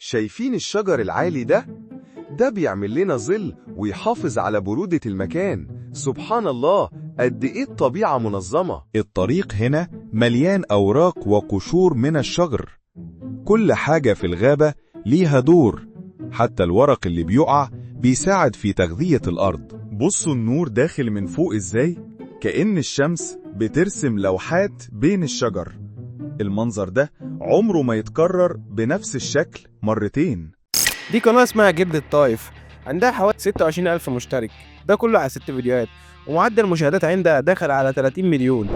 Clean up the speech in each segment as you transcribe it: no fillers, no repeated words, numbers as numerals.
شايفين الشجر العالي ده؟ ده بيعمل لنا ظل ويحافظ على برودة المكان. سبحان الله، قد إيه الطبيعة منظمة. الطريق هنا مليان أوراق وقشور من الشجر. كل حاجة في الغابة ليها دور، حتى الورق اللي بيقع بيساعد في تغذية الأرض. بصوا النور داخل من فوق إزاي؟ كأن الشمس بترسم لوحات بين الشجر. المنظر ده عمره ما يتكرر بنفس الشكل مرتين. دي قناة اسمها جد الطائف، عندها حوالي 26,000 مشترك، ده كله على 6 فيديوهات، ومعدل المشاهدات عندها داخل على 30 مليون.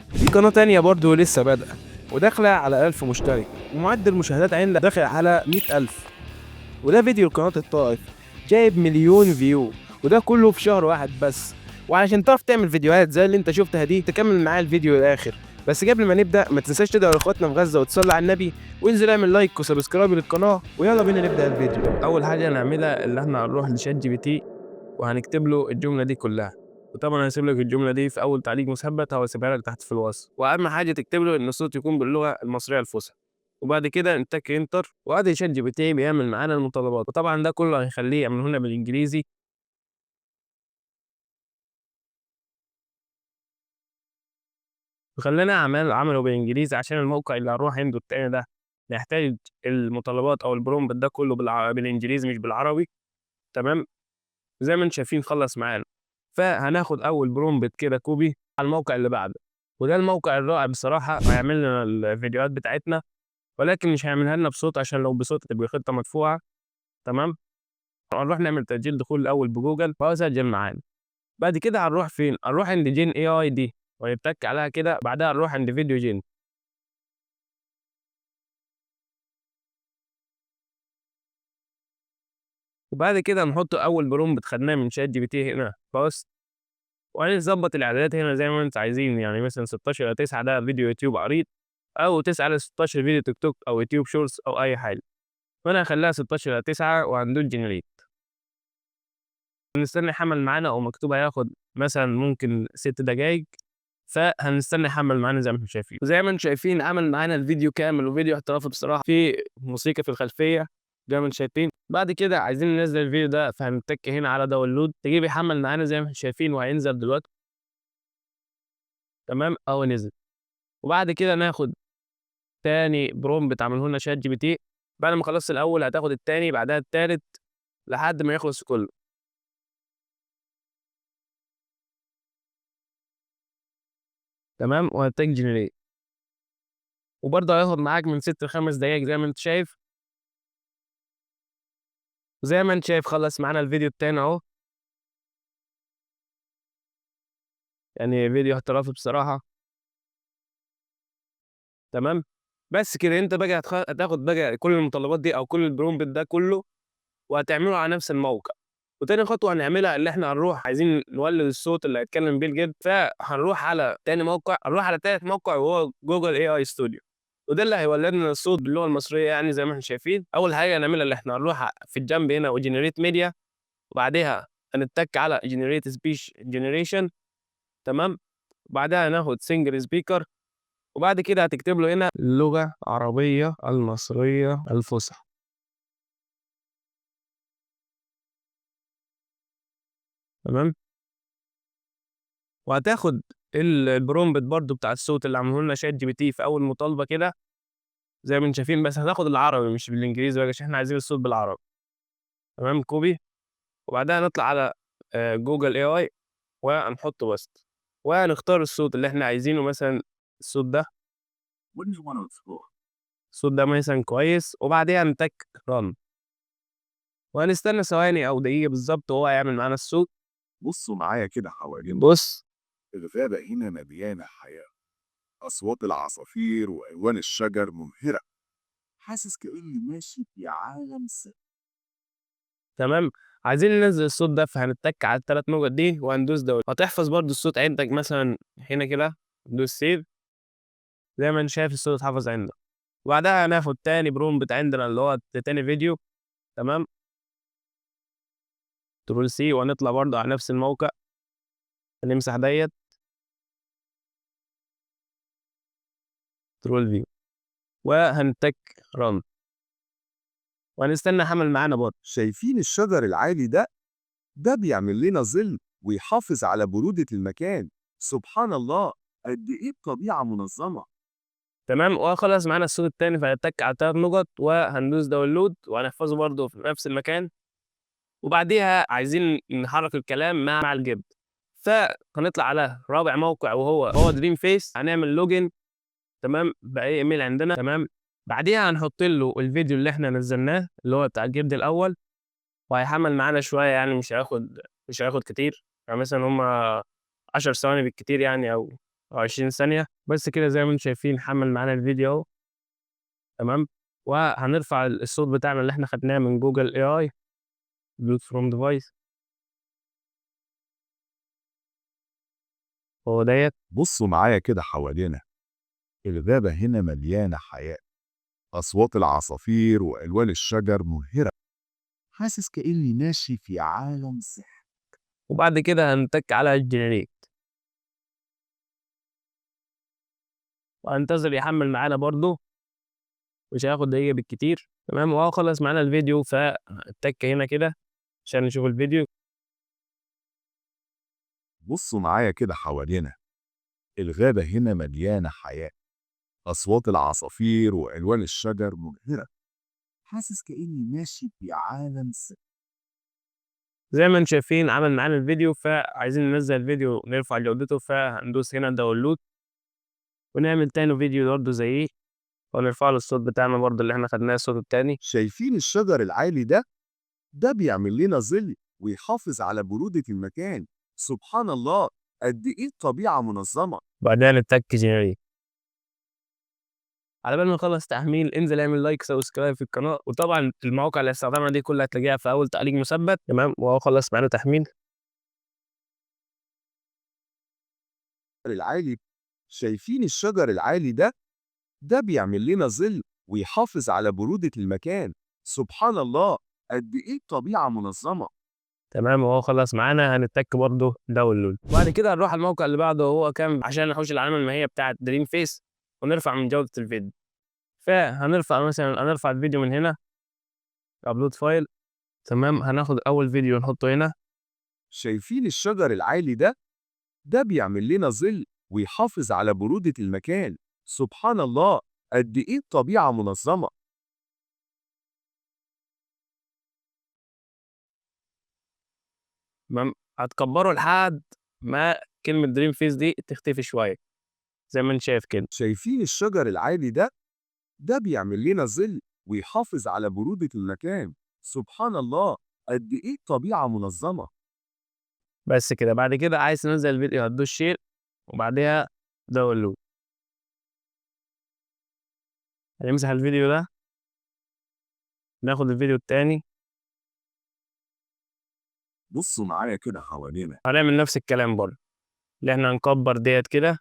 في قناة تانية برضو لسه بادئة وداخلة على 1000 مشترك، ومعدل المشاهدات عندها داخل على 100,000. وده فيديو لقناة الطائف جايب مليون فيو، وده كله في شهر واحد بس. وعشان تعرف تعمل فيديوهات زي اللي انت شفتها دي، تكمل معايا الفيديو للآخر. بس قبل ما نبدأ ما تنساش تدعو لاخواتنا في غزة وتصلي على النبي، وانزل اعمل لايك وسبسكرايب للقناة، ويلا بينا نبدأ الفيديو. أول حاجة هنعملها اللي احنا هنروح لشات جي بي تي وهنكتب له الجملة دي كلها، وطبعا هسيب لك الجملة دي في أول تعليق مثبت أو هسيبها لك تحت في الوصف. وأهم حاجة تكتب له إن الصوت يكون باللغة المصرية الفصحى، وبعد كده نتك انتر، وادي شات جي بي تي بيعمل معانا المتطلبات. وطبعا ده كله هيخليه يعمله لنا بالإنجليزي. وخلينا عمله بالإنجليزي عشان الموقع اللي هنروح عنده التاني ده نحتاج المتطلبات أو البرومبت ده كله بالإنجليزي مش بالعربي. تمام، زي ما انتم شايفين خلص معانا. فهناخد أول برومبت كده كوبي على الموقع اللي بعده، وده الموقع الرائع بصراحة، هيعمل لنا الفيديوهات بتاعتنا، ولكن مش هيعملها لنا بصوت عشان لو بصوت تبقى خطة مدفوعة. تمام، هنروح نعمل تسجيل دخول الأول بجوجل فهو سجل معانا. بعد كده هنروح فين؟ هنروح عند جين اي اي دي ونتك عليها كده، بعدها هنروح عند فيديو جين. وبعد كده نحط اول برومبت خدناه من شات جي بي تي هنا بس، وهنظبط الاعدادات هنا زي ما انت عايزين، يعني مثلا 16 ل 9 ده فيديو يوتيوب عريض، او 9 ل 16 فيديو تيك توك او يوتيوب شورتس او اي حاجه. فانا هخليها 16 ل 9 وهندوس جنريت. هنستنى يحمل معانا، او مكتوب هياخد مثلا ممكن 6 دقايق، فهنستنى يحمل معانا زي ما احنا شايفين. وزي ما انتم شايفين عمل معانا الفيديو كامل، وفيديو احترافي بصراحه، في موسيقى في الخلفيه زي ما انتم شايفين. بعد كده عايزين ننزل الفيديو ده، فهنتك هنا على داونلود، تجيب يحمل معانا زي ما احنا شايفين، وهينزل دلوقتي. تمام، اهو نزل. وبعد كده ناخد تاني برومبت عمله لنا شات جي بي تي. بعد ما خلصت الاول هتاخد التاني، بعدها التالت، لحد ما يخلص كله. تمام، وهتك جنريت، وبرضه هياخد معاك من 6 ل 5 دقايق زي ما انت شايف. وزي ما انت شايف خلص معانا الفيديو التاني اهو، يعني فيديو احترافي بصراحة. تمام، بس كده انت بقى هتاخد بقى كل المتطلبات دي او كل البرومبت ده كله، وهتعمله على نفس الموقع. وتاني خطوة هنعملها اللي احنا هنروح عايزين نولد الصوت اللي هيتكلم بيه الجد، فهنروح على تاني موقع، هنروح على تالت موقع وهو جوجل اي اي ستوديو، وده اللي هيولد لنا الصوت باللغة المصرية. يعني زي ما احنا شايفين، أول حاجة هنعملها اللي احنا هنروح في الجنب هنا وجنريت ميديا، وبعدها هنتك على جنريت سبيش جنريشن. تمام، وبعدها هناخد سنجل سبيكر، وبعد كده هتكتب له هنا اللغة العربية المصرية الفصحى. تمام، وهتاخد البرومبت برضو بتاع الصوت اللي عمله لنا شات جي بي تي في أول مطالبة كده زي ما انتم شايفين، بس هتاخد العربي مش بالإنجليزي بقى عشان احنا عايزين الصوت بالعربي. تمام، كوبي، وبعدها نطلع على جوجل اي اي وهنحطه بس، وهنختار الصوت اللي احنا عايزينه، مثلا الصوت ده. الصوت ده مثلا كويس، وبعدها نتك رن، وهنستنى ثواني او دقيقة بالظبط وهو هيعمل معانا الصوت. بصوا معايا كده حوالين. بص، الغابة هنا مليانة حياة، أصوات العصافير وألوان الشجر مبهرة. حاسس كأني ماشي في عالم سحري. تمام، عايزين ننزل الصوت ده، فهنتك على الثلاث نقط دي وهندوس دول. هتحفظ برضو الصوت عندك مثلا هنا كده، ندوس سيف، زي ما انت شايف الصوت اتحفظ عندك. وبعدها هناخد تاني برومبت عندنا اللي هو تاني فيديو. تمام، كنترول سي، وهنطلع برضو على نفس الموقع، هنمسح ديت، كنترول في، وهنتك رن. وهنستنى حمل معانا برضه. شايفين الشجر العالي ده؟ ده بيعمل لنا ظل ويحافظ على برودة المكان. سبحان الله، قد إيه الطبيعة منظمة. تمام، وخلاص معانا الصوت التاني، فهنتك على 3 نقط وهندوس داونلود وهنحفظه برضه في نفس المكان. وبعديها عايزين نحرك الكلام مع الجبد، فهنطلع على رابع موقع وهو دريم فيس. هنعمل لوجن تمام باي ايميل عندنا. تمام، بعديها هنحط له الفيديو اللي احنا نزلناه اللي هو بتاع الجبد الاول، وهيحمل معانا شويه يعني مش هياخد كتير، يعني مثلا هم 10 ثواني بالكتير يعني او 20 ثانيه بس كده. زي ما انتم شايفين حمل معانا الفيديو اهو. تمام، وهنرفع الصوت بتاعنا اللي احنا خدناه من جوجل اي اي بلوت فروم ديفايس، هو ديت. بصوا معايا كده حوالينا، الغابة هنا مليانة حياة، أصوات العصافير وألوان الشجر مبهرة، حاسس كأني ماشي في عالم سحر. وبعد كده هنتك على الجنريت وهنتظر يحمل معانا برضه، مش هياخد دقيقة بالكتير. تمام، وهو خلص معانا الفيديو، فاتك هنا كده عشان نشوف الفيديو. بصوا معايا كده حوالينا، الغابة هنا مليانة حياة، أصوات العصافير وألوان الشجر مبهرة، حاسس كأني ماشي في عالم سحر. زي ما انتم شايفين عمل معانا الفيديو، فعايزين ننزل الفيديو نرفع جودته، فهندوس هنا داونلود ونعمل تاني فيديو برضه زيه ونرفع له الصوت بتاعنا برضه اللي احنا خدناه الصوت التاني. شايفين الشجر العالي ده؟ ده بيعمل لنا ظل ويحافظ على برودة المكان. سبحان الله، قد إيه الطبيعة منظمة. بعدها نتك جنريت. على بال ما نخلص تحميل انزل اعمل لايك سبسكرايب في القناه، وطبعا المواقع اللي استخدمنا دي كلها هتلاقيها في اول تعليق مثبت. تمام، وهو خلص معانا تحميل. العالي، شايفين الشجر العالي ده؟ ده بيعمل لنا ظل ويحافظ على برودة المكان. سبحان الله، قد إيه الطبيعة منظمة. تمام، وهو خلص معانا هنتك برضه داونلود. وبعد كده هنروح على الموقع اللي بعده وهو كام عشان نحوش العلامه المائيه بتاعه دريم فيس ونرفع من جوده الفيديو. هنرفع الفيديو من هنا ابلود فايل. تمام، هناخد اول فيديو نحطه هنا. شايفين الشجر العالي ده؟ ده بيعمل لنا ظل ويحافظ على برودة المكان. سبحان الله، قد إيه الطبيعة منظمة. تمام، هتكبره لحد ما كلمه دريم فيس دي تختفي شويه زي ما انت شايف كده. شايفين الشجر العالي ده؟ ده بيعمل لنا ظل ويحافظ على برودة المكان. سبحان الله، قد إيه الطبيعة منظمة. بس كده. بعد كده عايز تنزل الفيديو هتدوس شير وبعدها داونلود. هنمسح الفيديو ده، ناخد الفيديو التاني، بصوا معايا كده حوالينا، هنعمل نفس الكلام برضه اللي احنا هنكبر ديت كده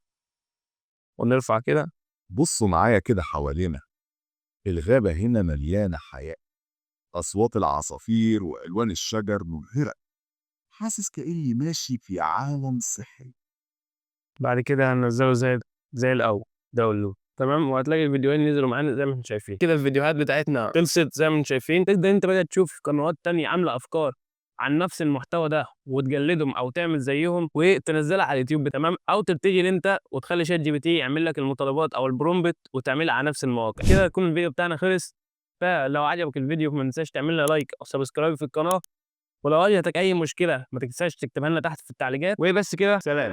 ونرفع كده. بصوا معايا كده حوالينا، الغابة هنا مليانة حياة، أصوات العصافير وألوان الشجر مبهرة، حاسس كأني ماشي في عالم سحري. بعد كده هننزله زي الاول داونلود. تمام، وهتلاقي الفيديوهين نزلوا معانا زي ما انتم شايفين كده. الفيديوهات بتاعتنا خلصت زي ما انتم شايفين. تقدر انت بقى تشوف قنوات تانية عامله افكار عن نفس المحتوى ده وتجلدهم او تعمل زيهم وتنزلها على اليوتيوب. تمام، او تبتدي انت وتخلي شات جي بي تي يعمل لك المطالبات او البرومبت وتعملها على نفس المواقع. كده يكون الفيديو بتاعنا خلص. فلو عجبك الفيديو ما تنساش تعمل لنا لايك او سبسكرايب في القناه، ولو واجهتك اي مشكله ما تنساش تكتبها لنا تحت في التعليقات. وبس كده، سلام.